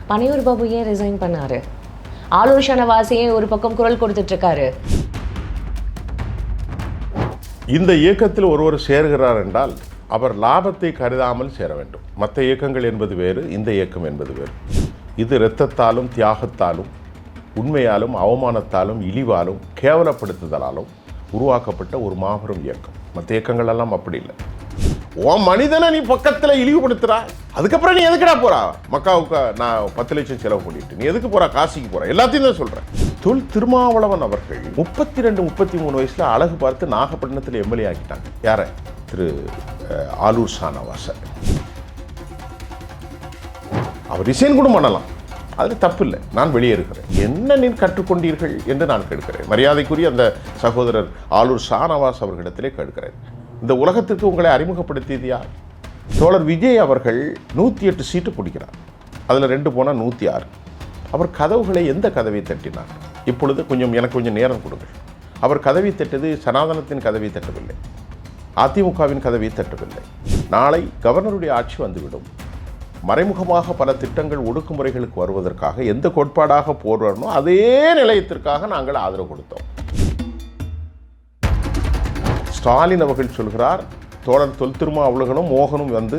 பனையூர் பாபு ஏன் ரிசைன் பண்ணாரு? ஆலூர் ஷானவாஸ் ஏன் ஒரு பக்கம் குரல் கொடுத்துட்டு இருக்காரு? இந்த இயக்கத்தில் ஒருவர் சேர்கிறார் என்றால் அவர் லாபத்தை கருதாமல் சேர வேண்டும். மற்ற இயக்கங்கள் என்பது வேறு, இந்த இயக்கம் என்பது வேறு. இது இரத்தத்தாலும் தியாகத்தாலும் உண்மையாலும் அவமானத்தாலும் இழிவாலும் கேவலப்படுத்துதலாலும் உருவாக்கப்பட்ட ஒரு மாபெரும் இயக்கம். மற்ற இயக்கங்கள் எல்லாம் அப்படி இல்லை. உன் மனிதனை நீ பக்கத்தில் இழிவுபடுத்துறா, அதுக்கப்புறம் நீ எதுக்குடா போறா? மக்காவுக்கு நான் 10 லட்சம் செலவு பண்ணிட்டு நீ எதுக்கு போறா? காசிக்கு போறா? எல்லாத்தையும் தான் சொல்றேன். தொல் திருமாவளவன் அவர்கள் 32, 33 வயசுல அழகு பார்த்து நாகப்பட்டினத்தில் எம்எல்ஏ ஆக்கிட்டாங்க. யார? திரு ஆலூர் ஷானவாஸ. அவர் ரிசைன் கூட பண்ணலாம், அதில் தப்பு இல்லை. நான் வெளியேறுகிறேன். என்ன நீ கற்றுக்கொண்டீர்கள் என்று நான் கேட்கிறேன். மரியாதைக்குரிய அந்த சகோதரர் ஆலூர் ஷானவாஸ் அவர்களிடத்திலே கேட்கிறேன். இந்த உலகத்திற்கு உங்களை அறிமுகப்படுத்தியது யார்? தோழர் விஜய் அவர்கள் 108 சீட்டு பிடிக்கிறார். அதில் 2 போனால் 106. அவர் கதவுகளை எந்த கதவை தட்டினார்? இப்பொழுது எனக்கு கொஞ்சம் நேரம் கொடுங்கள். அவர் கதவை தட்டது சனாதனத்தின் கதவை தட்டவில்லை, அதிமுகவின் கதவை தட்டவில்லை. நாளை கவர்னருடைய ஆட்சி வந்துவிடும். மறைமுகமாக பல திட்டங்கள் ஒடுக்குமுறைகளுக்கு வருவதற்காக எந்த கோட்பாடாக போடுறனோ அதே நிலையத்திற்காக நாங்கள் ஆதரவு கொடுத்தோம். ஸ்டாலின் அவர்கள் சொல்கிறார், தோழர் தொல் திருமாவளவனும் மோகனும் வந்து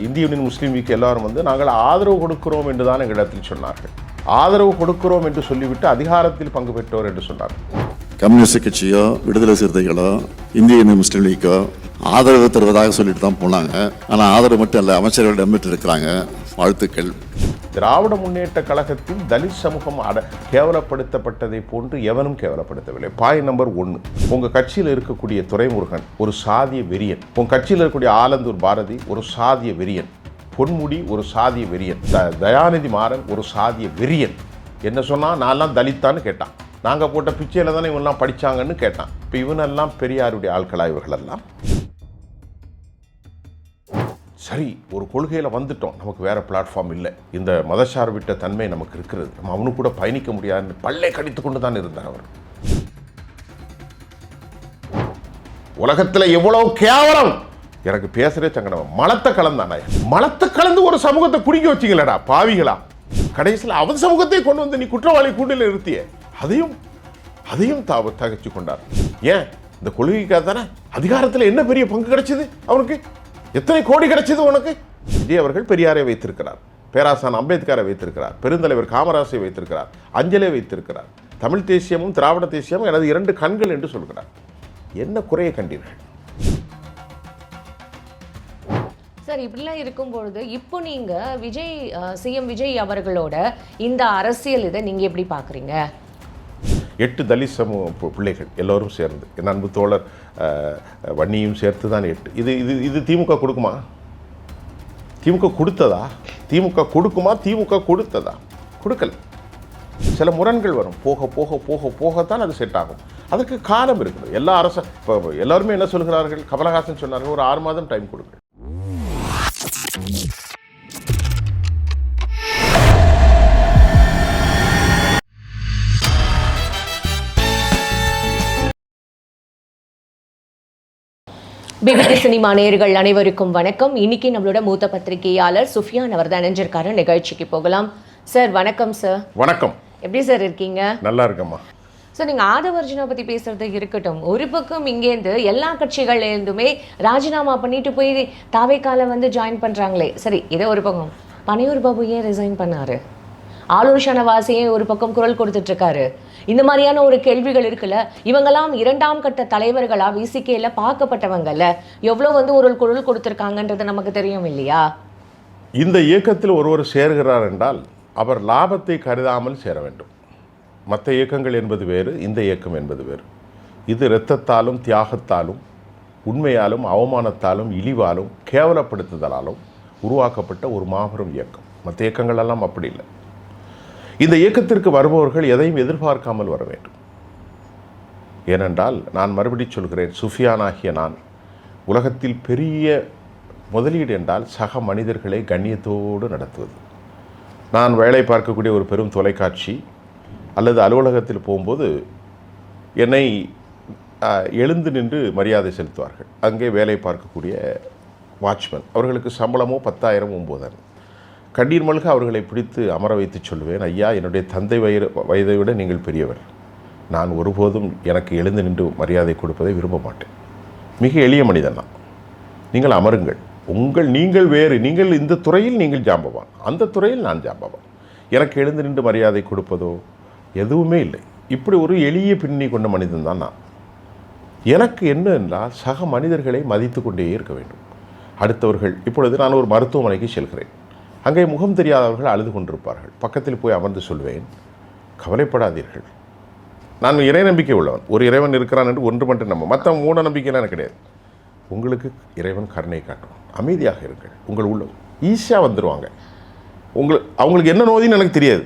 இந்திய யூனியன் முஸ்லீம் லீக் எல்லாரும் வந்து நாங்கள் ஆதரவு கொடுக்கிறோம் என்று தான் எங்களிடத்தில் சொன்னார்கள். ஆதரவு கொடுக்கிறோம் என்று சொல்லிவிட்டு அதிகாரத்தில் பங்கு பெற்றோர் என்று சொன்னார்கள். கம்யூனிஸ்ட் கட்சியோ விடுதலை சிறுத்தைகளோ இந்திய யூனியன் முஸ்லீம் லீக்கோ ஆதரவு தருவதாக சொல்லிட்டு தான் போனாங்க. ஆனால் ஆதரவு மட்டும் இல்லை, அமைச்சர்கள் இடம்பெற்று இருக்கிறாங்க. வாழ்த்துக்கள். திராவிட முன்னேற்ற கழகத்தில் தலித் சமூகம் கேவலப்படுத்தப்பட்டதை போன்று எவனும் கேவலப்படுத்தவில்லை. பாயிண்ட் நம்பர் 1, உங்கள் கட்சியில் இருக்கக்கூடிய துரைமுருகன் ஒரு சாதிய வெறியன். உங்கள் கட்சியில் இருக்கக்கூடிய ஆலந்தூர் பாரதி ஒரு சாதிய வெறியன். பொன்முடி ஒரு சாதிய வெறியன். தயாநிதி மாறன் ஒரு சாதிய வெறியன். என்ன சொன்னால் நான்லாம் தலித்தான்னு கேட்டான். நாங்கள் போட்ட பிச்சையில் தானே இவனெல்லாம் படித்தாங்கன்னு கேட்டான். இப்போ இவனெல்லாம் பெரியாருடைய ஆட்களா? இவர்களெல்லாம் சரி, ஒரு கொள்கையில் வந்துட்டோம், நமக்கு வேறு பிளாட்ஃபார்ம் இல்லை, இந்த மதசார்பிட்ட தன்மை நமக்கு இருக்கிறது, நம்ம அவனு கூட பயணிக்க முடியாதுன்னு பல்லை கடித்து கொண்டு தான் இருந்தார் அவர். உலகத்தில் எவ்வளவு கேவலம்! எனக்கு பேசுறே சங்கடம். மலத்தை கலந்தானா? மலத்தை கலந்து ஒரு சமூகத்தை குடிக்க வச்சிங்களடா பாவிகளா! கடைசியில் அவன் சமூகத்தை கொண்டு வந்து நீ குற்றவாளி கூண்டில் நிறுத்திய அதையும் தகச்சு கொண்டார். ஏன்? இந்த கொள்கைக்காக தானே. அதிகாரத்தில் என்ன பெரிய பங்கு கிடைச்சது அவனுக்கு? எத்தனை கோடி கிடைச்சது உனக்கு? விஜய் அவர்கள் பெரியாரை வைத்திருக்கிறார், பேராசான் அம்பேத்கரை வைத்திருக்கிறார், பெருந்தலைவர் காமராஜை வைத்திருக்கிறார், அஞ்சலை வைத்திருக்கிறார். தமிழ் தேசியமும் திராவிட தேசியமும் எனது 2 கண்கள் என்று சொல்கிறார். என்ன குறையை கண்டீர்கள்? சார், இப்படிலாம் இருக்கும்பொழுது இப்போ நீங்க சிஎம் விஜய் அவர்களோட இந்த அரசியல் இதை நீங்க எப்படி பார்க்குறீங்க? 8 தலித் சமூக பிள்ளைகள் எல்லோரும் சேர்ந்து, என் அன்பு தோழர் வன்னியும் சேர்த்து தான் 8. இது திமுக கொடுக்குமா? திமுக கொடுத்ததா? திமுக கொடுக்குமா? திமுக கொடுத்ததா? கொடுக்கல. சில முரண்கள் வரும். போக போக போக போகத்தான் அது செட் ஆகும். அதுக்கு காலம் இருக்குது. எல்லா இப்போ எல்லாருமே என்ன சொல்கிறார்கள்? கமலஹாசன் சொன்னார்கள், ஒரு 6 மாதம் டைம் கொடுங்க. பிபிசி சினிமா நேயர்கள் அனைவருக்கும் வணக்கம். இன்னைக்கு நம்மளோட மூத்த பத்திரிகையாளர் சுஃபியான் அவர் தான் இணைஞ்சிருக்காரு. நிகழ்ச்சிக்கு போகலாம். சார் வணக்கம். சார் வணக்கம். எப்படி சார் இருக்கீங்க? நல்லா இருக்கம்மா. சார், நீங்கள் ஆதவர்ஜுனா பற்றி பேசுறது இருக்கட்டும், ஒரு பக்கம் இங்கேருந்து எல்லா கட்சிகள்லேருந்துமே ராஜினாமா பண்ணிட்டு போய் தாவேக்கால வந்து ஜாயின் பண்ணுறாங்களே. சரி, இதே ஒரு பக்கம் பனையூர் பாபு ஏன் ரிசைன் பண்ணாரு? ஆலூர் ஷானவாஸ் ஏன் ஒரு பக்கம் குரல் கொடுத்துட்டு இருக்காரு? இந்த மாதிரியான ஒரு கேள்விகள் இருக்குல்ல. இவங்கெல்லாம் 2ஆம் கட்ட தலைவர்களா விசிகேல பார்க்கப்பட்டவங்கல்ல, எவ்வளோ வந்து ஒரு குரல் கொடுத்துருக்காங்கன்றது நமக்கு தெரியும் இல்லையா? இந்த இயக்கத்தில் ஒருவர் சேர்கிறார் என்றால் அவர் லாபத்தை கருதாமல் சேர வேண்டும். மற்ற இயக்கங்கள் என்பது வேறு, இந்த இயக்கம் என்பது வேறு. இது இரத்தத்தாலும் தியாகத்தாலும் உண்மையாலும் அவமானத்தாலும் இழிவாலும் கேவலப்படுத்துதலாலும் உருவாக்கப்பட்ட ஒரு மாபெரும் இயக்கம். மற்ற இயக்கங்கள் எல்லாம் அப்படி இல்லை. இந்த இயக்கத்திற்கு வருபவர்கள் எதையும் எதிர்பார்க்காமல் வர வேண்டும். ஏனென்றால் நான் மறுபடியும் சொல்கிறேன், சுஃபியானாகிய நான் உலகத்தில் பெரிய முதலீடு என்றால் சக மனிதர்களை கண்ணியத்தோடு நடத்துவது. நான் வேலை பார்க்கக்கூடிய ஒரு பெரும் தொலைக்காட்சி அல்லது அலுவலகத்தில் போகும்போது என்னை எழுந்து நின்று மரியாதை செலுத்துவார்கள். அங்கே வேலை பார்க்கக்கூடிய வாட்ச்மேன், அவர்களுக்கு சம்பளமோ 10,000 9,000. கண்ணீர் மல்க அவர்களை பிடித்து அமர வைத்து சொல்லுவேன், ஐயா, என்னுடைய தந்தை வயதை விட நீங்கள் பெரியவர். நான் ஒருபோதும் எனக்கு எழுந்து நின்று மரியாதை கொடுப்பதை விரும்ப மாட்டேன். மிக எளிய மனிதன் தான். நீங்கள் அமருங்கள். நீங்கள் வேறு, நீங்கள் இந்த துறையில் நீங்கள் ஜாம்பவான், அந்த துறையில் நான் ஜாம்பவான். எனக்கு எழுந்து நின்று மரியாதை கொடுப்பதோ எதுவுமே இல்லை. இப்படி ஒரு எளிய பின்னணி கொண்ட மனிதன் தான் நான். எனக்கு என்ன என்றால் சக மனிதர்களை மதித்து கொண்டே இருக்க வேண்டும். அடுத்தவர்கள், இப்பொழுது நான் ஒரு மருத்துவமனைக்கு செல்கிறேன். அங்கே முகம் தெரியாதவர்கள் அழுது கொண்டிருப்பார்கள். பக்கத்தில் போய் அமர்ந்து சொல்வேன், கவலைப்படாதீர்கள், நான் இறை நம்பிக்கை உள்ளவன். ஒரு இறைவன் இருக்கிறான் என்று ஒன்று மட்டும் நம்ம, மற்ற மூட நம்பிக்கைலாம் எனக்கு கிடையாது. உங்களுக்கு இறைவன் கருணை காட்டும், அமைதியாக இருங்கள். உங்கள் உள்ள ஈஸியாக வந்துடுவாங்க. அவங்களுக்கு என்ன நோதின்னு எனக்கு தெரியாது,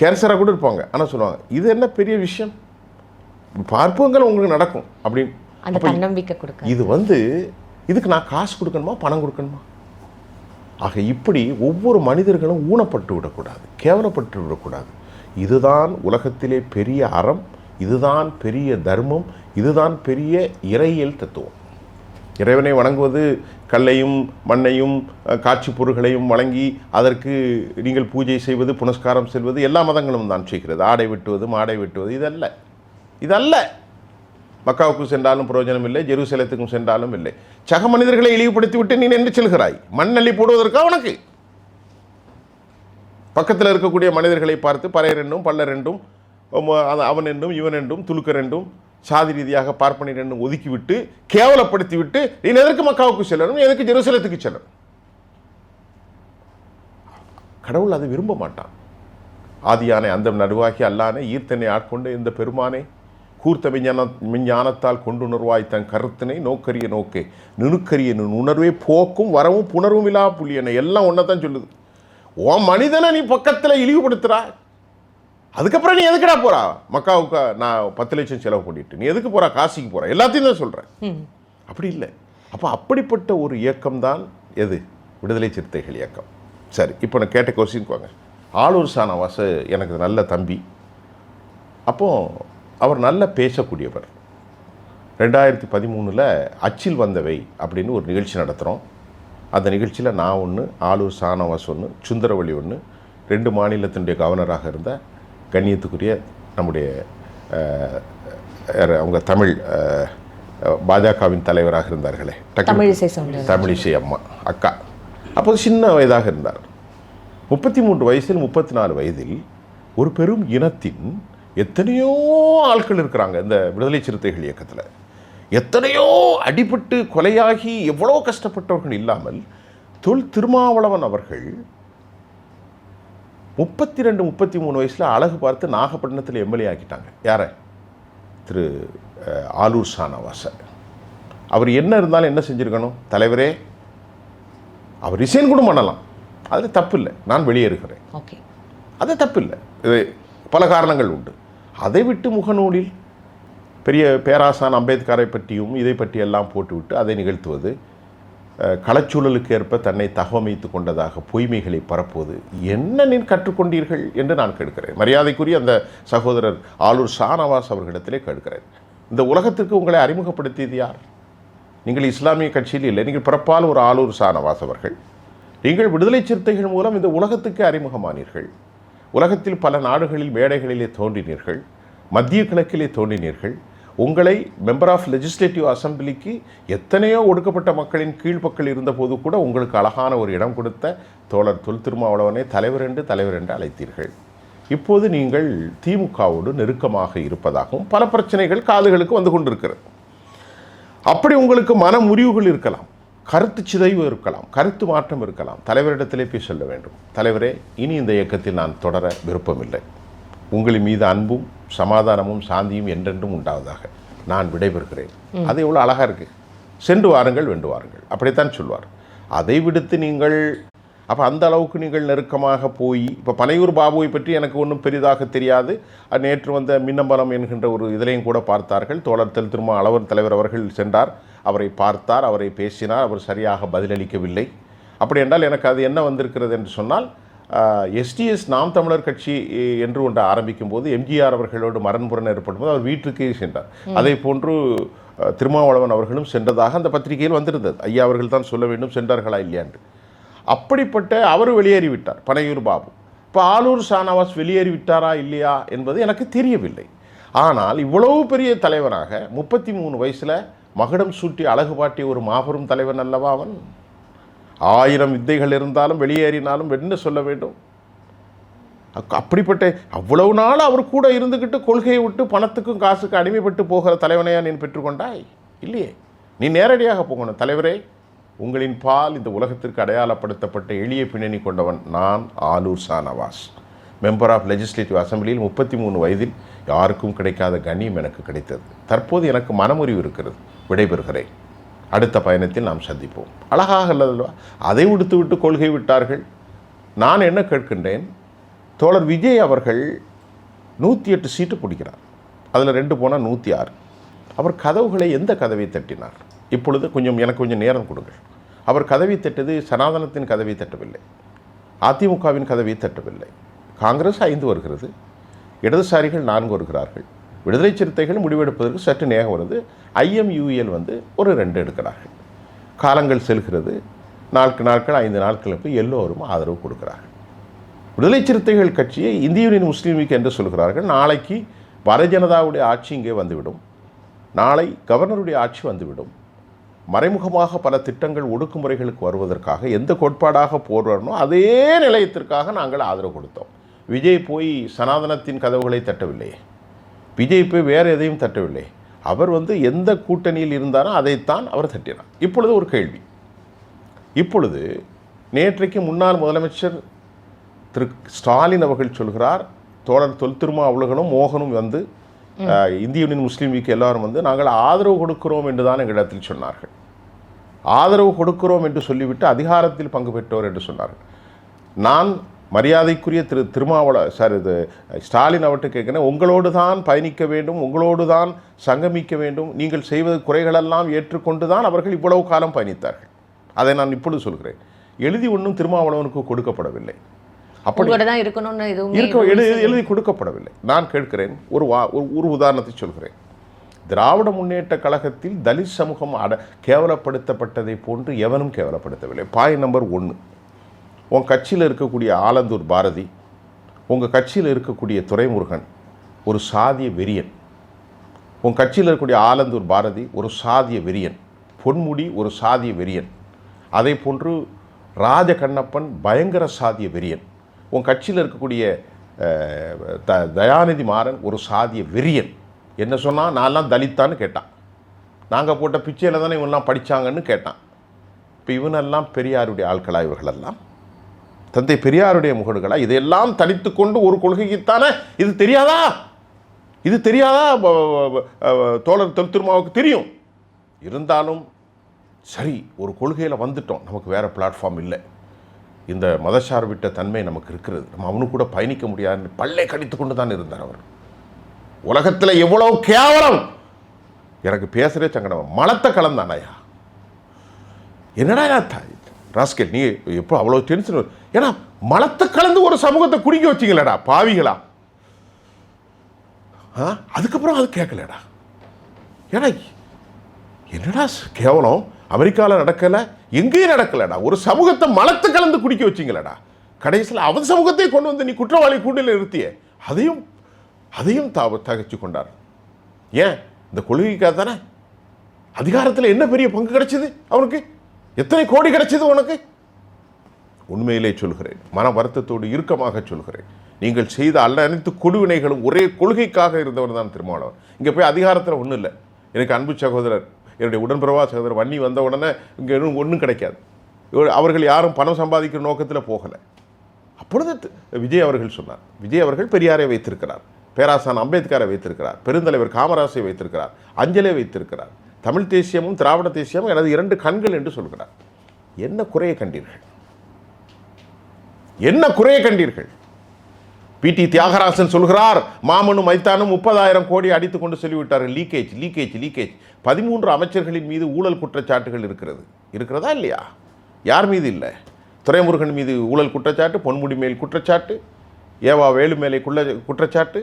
கேன்சராக கூட இருப்பாங்க. ஆனால் சொல்லுவாங்க, இது என்ன பெரிய விஷயம், பார்ப்பங்கள் உங்களுக்கு நடக்கும் அப்படின்னு. அந்த தன்னம்பிக்கை கொடுக்க இது இதுக்கு நான் காசு கொடுக்கணுமா, பணம் கொடுக்கணுமா? ஆக இப்படி ஒவ்வொரு மனிதர்களும் ஊனப்பட்டு விடக்கூடாது, கேவலப்பட்டு விடக்கூடாது. இதுதான் உலகத்திலே பெரிய அறம், இதுதான் பெரிய தர்மம், இதுதான் பெரிய இறையியல் தத்துவம். இறைவனை வணங்குவது கல்லையும் மண்ணையும் காட்சி பொருள்களையும் வழங்கி அதற்கு நீங்கள் பூஜை செய்வது, புனஸ்காரம் செல்வது எல்லா மதங்களும் தான் செய்கிறது. ஆடை வெட்டுவது, மாடை வெட்டுவது இதல்ல. மக்காவுக்கு சென்றாலும் பிரயோஜனம் இல்லை, ஜெருசலேத்துக்கும் சென்றாலும் இல்லை. சக மனிதர்களை இழிவுபடுத்தி விட்டு நீ நின்று செல்கிறாய். மண்ணள்ளி போடுவதற்கா உனக்கு? பக்கத்தில் இருக்கக்கூடிய மனிதர்களை பார்த்து பறையர் என்றும் பல்லர் என்றும் அவன் என்றும் இவன் என்றும் துலுக்கர் என்றும் சாதி ரீதியாக பார்ப்பனர் என்றும் ஒதுக்கிவிட்டு கேவலப்படுத்தி விட்டு நீ எதற்கு மக்காவுக்கு செல்லணும், எதற்கு ஜெருசலேத்துக்கு செல்லணும்? கடவுள் அதை விரும்ப மாட்டான். ஆதியானை அந்த நடுவாகி அல்லானே ஈர்த்தனை ஆட்கொண்டு இந்த பெருமானே கூர்த்த விஞ்ஞானத்தால் கொண்டுணர்வாய் தன் கருத்தினை நோக்கரிய நோக்கே நுணுக்கரிய உணர்வே போக்கும் வரவும் புணர்வும் இல்லா புள்ளியனை எல்லாம் ஒன்றதான் சொல்லுது. ஓ மனிதனை நீ பக்கத்தில் இழிவுபடுத்துறா, அதுக்கப்புறம் நீ எதுக்குடா போறா மக்காவுக்கு? நான் 10 லட்சம் செலவு பண்ணிட்டு நீ எதுக்கு போறா? காசிக்கு போறா? எல்லாத்தையும் தான் சொல்றேன். அப்படி இல்லை. அப்போ அப்படிப்பட்ட ஒரு இயக்கம் தான் எது? விடுதலை சிறுத்தைகள் இயக்கம். சரி, இப்போ நான் கேட்ட கொஸ்டின் வாங்க. ஆளூர் ஷானவாஸ் எனக்கு நல்ல தம்பி. அப்போது அவர் நல்ல பேசக்கூடியவர். 2013 அச்சில் வந்தவை அப்படின்னு ஒரு நிகழ்ச்சி நடத்துகிறோம். அந்த நிகழ்ச்சியில் நான் ஒன்று, ஆளூர் ஷானவாஸ் ஒன்று, சுந்தரவழி ஒன்று, 2 மாநிலத்தினுடைய கவர்னராக இருந்த கண்ணியத்துக்குரிய நம்முடைய அவங்க தமிழ் பாஜகவின் தலைவராக இருந்தார்களே, தமிழிசை அம்மா அக்கா, அப்போது சின்ன வயதாக இருந்தார். 33 வயசில் 34 வயதில் ஒரு பெரும் இனத்தின் எத்தனையோ ஆட்கள் இருக்கிறாங்க இந்த விடுதலை சிறுத்தைகள் இயக்கத்தில். எத்தனையோ அடிபட்டு கொலையாகி எவ்வளோ கஷ்டப்பட்டவர்கள் இல்லாமல் தொல் திருமாவளவன் அவர்கள் 32-33 வயசில் அழகு பார்த்து நாகப்பட்டினத்தில் எம்எல்ஏ ஆக்கிட்டாங்க. யாரை? திரு ஆளூர் ஷானவாஸை. அவர் என்ன இருந்தாலும் என்ன செஞ்சுருக்கணும்? தலைவரே, அவர் ரிசைன் கூட பண்ணலாம், அதில் தப்பு இல்லை, நான் வெளியேறுகிறேன், ஓகே, அது தப்பு இல்லை. இது பல காரணங்கள் உண்டு. அதை விட்டு முகநூலில் பெரிய பேராசான் அம்பேத்கரை பற்றியும் இதை பற்றியெல்லாம் போட்டுவிட்டு அதை நிகழ்த்துவது, களச்சூழலுக்கு ஏற்ப தன்னை தகவமைத்து கொண்டதாக பொய்மைகளை பரப்புவது, என்ன நீ கற்றுக்கொண்டீர்கள் என்று நான் கேட்கிறேன். மரியாதைக்குரிய அந்த சகோதரர் ஆளூர் ஷானவாஸ் அவர்களிடத்திலே கேட்கிறேன். இந்த உலகத்திற்கு உங்களை அறிமுகப்படுத்தியது யார்? நீங்கள் இஸ்லாமிய கட்சியில் இல்லை, நீங்கள் பிறப்பால் ஒரு ஆளூர் ஷானவாஸ் அவர்கள். நீங்கள் விடுதலை சிறுத்தைகள் மூலம் இந்த உலகத்துக்கு அறிமுகமானீர்கள். உலகத்தில் பல நாடுகளில் மேடைகளிலே தோன்றினீர்கள், மத்திய கிழக்கிலே தோன்றினீர்கள். உங்களை மெம்பர் ஆஃப் லெஜிஸ்லேட்டிவ் அசம்பிளிக்கு எத்தனையோ ஒடுக்கப்பட்ட மக்களின் கீழ்ப்பக்கள் இருந்தபோது கூட உங்களுக்கு அழகான ஒரு இடம் கொடுத்த தோழர் தொல் திருமாவளவனை தலைவர் என்று அழைத்தீர்கள். இப்போது நீங்கள் திமுகவோடு நெருக்கமாக இருப்பதாகவும் பல பிரச்சனைகள் காதுகளுக்கு வந்து கொண்டிருக்கிறது. அப்படி உங்களுக்கு மன முறிவுகள் இருக்கலாம், கருத்து சிதைவு இருக்கலாம், கருத்து மாற்றம் இருக்கலாம். தலைவரிடத்திலே போய் சொல்ல வேண்டும், தலைவரே, இனி இந்த இயக்கத்தில் நான் தொடர விருப்பமில்லை, உங்களின் மீது அன்பும் சமாதானமும் சாந்தியும் என்றென்றும் உண்டாவதாக, நான் விடைபெறுகிறேன். அது எவ்வளோ அழகாக இருக்குது. சென்று வாருங்கள், வென்று வாருங்கள், அப்படித்தான் சொல்வார். அதை விடுத்து நீங்கள் அப்போ அந்த அளவுக்கு நீங்கள் நெருக்கமாக போய், இப்போ பனையூர் பாபுவை பற்றி எனக்கு ஒன்றும் பெரிதாக தெரியாது. நேற்று வந்த மின்னம்பலம் என்கின்ற ஒரு இதிலையும் கூட பார்த்தார்கள். தோழர் திருமாவளவன் தலைவர் அவர்கள் சென்றார், அவரை பார்த்தார், அவரை பேசினார், அவர் சரியாக பதிலளிக்கவில்லை. அப்படி என்றால் எனக்கு அது என்ன வந்திருக்கிறது என்று சொன்னால், எஸ்டிஎஸ் நாம் தமிழர் கட்சி என்று ஒன்று ஆரம்பிக்கும் போது எம்ஜிஆர் அவர்களோடு மரண்புறன் ஏற்படும் போது அவர் வீட்டுக்கே சென்றார். அதே போன்று திருமாவளவன் அவர்களும் சென்றதாக அந்த பத்திரிகையில் வந்திருந்தது. ஐயா அவர்கள் தான் சொல்ல வேண்டும் சென்றார்களா இல்லையாண்டு. அப்படிப்பட்ட அவர் வெளியேறிவிட்டார் பனையூர் பாபு. இப்போ ஆலூர் ஷானவாஸ் வெளியேறிவிட்டாரா இல்லையா என்பது எனக்கு தெரியவில்லை. ஆனால் இவ்வளவு பெரிய தலைவராக 33 வயசில் மகுடம் சூட்டி அழகு பாட்டிய ஒரு மாபெரும் தலைவன் அல்லவா அவன். 1000 வித்தைகள் இருந்தாலும் வெளியேறினாலும் என்ன சொல்ல வேண்டும். அப்படிப்பட்ட அவ்வளவு நாள் அவர் கூட இருந்துக்கிட்டு கொள்கையை விட்டு பணத்துக்கும் காசுக்கு அடிமைப்பட்டு போகிற தலைவனையா நீ பெற்றுக்கொண்டாய்? இல்லையே. நீ நேரடியாக போகணும். தலைவரே, உங்களின் பால் இந்த உலகத்திற்கு அடையாளப்படுத்தப்பட்ட எளிய பின்னணி கொண்டவன் நான் Aloor Shanavas. Member of legislative அசம்பிளியில் 33 வயதில் யாருக்கும் கிடைக்காத கண்ணியம் எனக்கு கிடைத்தது. தற்போது எனக்கு மனமுறிவு இருக்கிறது. விடைபெறுகிறேன். அடுத்த பயணத்தில் நாம் சந்திப்போம். அழகாக அல்லவா? அதை விடுத்து விட்டு கொள்கை விட்டார்கள். நான் என்ன கேட்கின்றேன், தோழர் விஜய் அவர்கள் 108 சீட்டு பிடிக்கிறார். அதில் 2 போனால் 106. அவர் கதவுகளை எந்த கதவை தட்டினார்? இப்பொழுது எனக்கு கொஞ்சம் நேரம் கொடுங்கள். அவர் கதவை தட்டது சனாதனத்தின் கதவை தட்டவில்லை, அதிமுகவின் கதவை தட்டவில்லை. காங்கிரஸ் 5 வருகிறது, இடதுசாரிகள் 4 வருகிறார்கள், விடுதலை சிறுத்தைகள் முடிவெடுப்பதற்கு சற்று நேரம் வருது, IMUL ஒரு 2 எடுக்கிறார்கள். காலங்கள் செல்கிறது, நாட்கள் 5 நாட்களுக்கு எல்லோரும் ஆதரவு கொடுக்கிறார்கள். விடுதலை சிறுத்தைகள் கட்சியை இந்திய யூனியன் முஸ்லீம் லீக் என்று சொல்கிறார்கள். நாளைக்கு பாரதிய ஜனதாவுடைய ஆட்சி இங்கே வந்துவிடும், நாளை கவர்னருடைய ஆட்சி வந்துவிடும். மறைமுகமாக பல திட்டங்கள் ஒடுக்குமுறைகளுக்கு வருவதற்காக எந்த கோட்பாடாக போடுறனோ அதே நிலையத்திற்காக நாங்கள் ஆதரவு கொடுத்தோம். விஜய் போய் சனாதனத்தின் கதவுகளை தட்டவில்லையே, விஜய் போய் வேறு எதையும் தட்டவில்லை. அவர் எந்த கூட்டணியில் இருந்தாரோ அதைத்தான் அவர் தட்டினார். இப்பொழுது ஒரு கேள்வி. இப்பொழுது நேற்றைக்கு முன்னாள் முதலமைச்சர் திரு ஸ்டாலின் அவர்கள் சொல்கிறார், தோழர் தொல் திருமாவளவனும் மோகனும் இந்திய யூனியன் முஸ்லீம் லீக் எல்லாரும் நாங்கள் ஆதரவு கொடுக்கிறோம் என்று தான் எங்களிடத்தில் சொன்னார்கள். ஆதரவு கொடுக்கிறோம் என்று சொல்லிவிட்டு அதிகாரத்தில் பங்கு பெற்றோர் என்று சொன்னார்கள். நான் மரியாதைக்குரிய ஸ்டாலின் அவர்கிட்ட கேட்கிறேன், உங்களோடு தான் பயணிக்க வேண்டும், உங்களோடு தான் சங்கமிக்க வேண்டும், நீங்கள் செய்வது குறைகளெல்லாம் ஏற்றுக்கொண்டு தான் அவர்கள் இவ்வளவு காலம் பயணித்தார்கள். அதை நான் இப்பொழுது சொல்கிறேன். எழுதி ஒன்றும் திருமாவளவனுக்கு கொடுக்கப்படவில்லை, அப்படி எழுதி கொடுக்கப்படவில்லை. நான் கேட்கிறேன், ஒரு உதாரணத்தை சொல்கிறேன். திராவிட முன்னேற்ற கழகத்தில் தலித் சமூகம் கேவலப்படுத்தப்பட்டதை போன்று எவனும் கேவலப்படுத்தவில்லை. பாயிண்ட் நம்பர் 1, உன் கட்சியில் இருக்கக்கூடிய ஆலந்தூர் பாரதி, உங்கள் கட்சியில் இருக்கக்கூடிய துரைமுருகன் ஒரு சாதிய வெறியன். உன் கட்சியில் இருக்கக்கூடிய ஆலந்தூர் பாரதி ஒரு சாதிய வெறியன், பொன்முடி ஒரு சாதிய வெறியன், அதே போன்று ராஜகண்ணப்பன் பயங்கர சாதிய வெறியன். உன் கட்சியில் இருக்கக்கூடிய தயாநிதி மாறன் ஒரு சாதிய வெறியன். என்ன சொன்னால், நான்லாம் தலித்தான்னு கேட்டான், நாங்கள் போட்ட பிச்சையில் தானே இவனெல்லாம் படித்தாங்கன்னு கேட்டான். இப்போ இவனெல்லாம் பெரியாருடைய ஆட்களா? இவர்களெல்லாம் தந்தை பெரியாருடைய முகடுகளா? இதையெல்லாம் தனித்து கொண்டு ஒரு கொள்கைக்குத்தானே இது தெரியாதா? இது தெரியாதா? தோழர் தொல் திருமாவுக்கு தெரியும். இருந்தாலும் சரி, ஒரு கொள்கையில் வந்துட்டோம், நமக்கு வேறு பிளாட்ஃபார்ம் இல்லை, இந்த மதசார்பிட்ட தன்மை நமக்கு இருக்கிறது, நம்ம அவனு கூட பயணிக்க முடியாதுன்னு பல்லை கடித்து கொண்டு தான் இருந்தார் அவர். உலகத்தில் எவ்வளவு கேவலம்! எனக்கு பேசுகிறே சங்கடம். மலத்தை கலந்தானாயா? என்னடா ராஸ்கெல், நீ எப்போ அவ்வளோ டென்ஷன்? ஏன்னா மலத்தை கலந்து ஒரு சமூகத்தை குடிக்க வச்சிங்களடா பாவிகளா. அதுக்கப்புறம் அது கேட்கலடா. ஏன்னா என்னடா கேவலம்! அமெரிக்காவில் நடக்கலை, எங்கேயும் நடக்கலடா. ஒரு சமூகத்தை மலத்தை கலந்து குடிக்க வச்சிங்களடா. கடைசியில் அவன் சமூகத்தை கொண்டு நீ குற்றவாளி கூண்டில் நிறுத்திய, அதையும் தகச்சு கொண்டார். ஏன்? இந்த கொள்கைக்காக தானே. அதிகாரத்தில் என்ன பெரிய பங்கு கிடைச்சது அவனுக்கு? எத்தனை கோடி கிடைச்சது உனக்கு? உண்மையிலே சொல்கிறேன், மன வருத்தத்தோடு இறுக்கமாக சொல்கிறேன், நீங்கள் செய்த அனைத்து கொடுவினைகளும் ஒரே கொள்கைக்காக இருந்தவர் தான் திருமாவளவன். இங்கே போய் அதிகாரத்தில் ஒன்றும் இல்லை. எனக்கு அன்பு சகோதரர், என்னுடைய உடன்பிறவா சகோதரர் வன்னி வந்த உடனே இங்கே ஒன்றும் கிடைக்காது. அவர்கள் யாரும் பணம் சம்பாதிக்கிற நோக்கத்தில் போகலை. அப்பொழுது விஜய் அவர்கள் சொன்னார், விஜய் அவர்கள் பெரியாரை வைத்திருக்கிறார், பேராசான் அம்பேத்கரை வைத்திருக்கிறார், பெருந்தலைவர் காமராசை வைத்திருக்கிறார், அஞ்சலை வைத்திருக்கிறார், தமிழ் தேசியமும் திராவிட தேசியமும் எனது 2 கண்கள் என்று சொல்கிறார். என்ன குறையை கண்டீர்கள்? என்ன குறையை கண்டீர்கள்? PT தியாகராசன் சொல்கிறார், மாமனும் மைத்தானும் 30,000 கோடி அடித்துக் கொண்டு சொல்லிவிட்டார்கள். லீக்கேஜ் 13 அமைச்சர்களின் மீது ஊழல் குற்றச்சாட்டுகள் இருக்கிறதா இல்லையா? யார் மீது இல்லை? துரைமுருகன் மீது ஊழல் குற்றச்சாட்டு, பொன்முடி மேல் குற்றச்சாட்டு, ஏவா வேலு மேலே குற்றச்சாட்டு,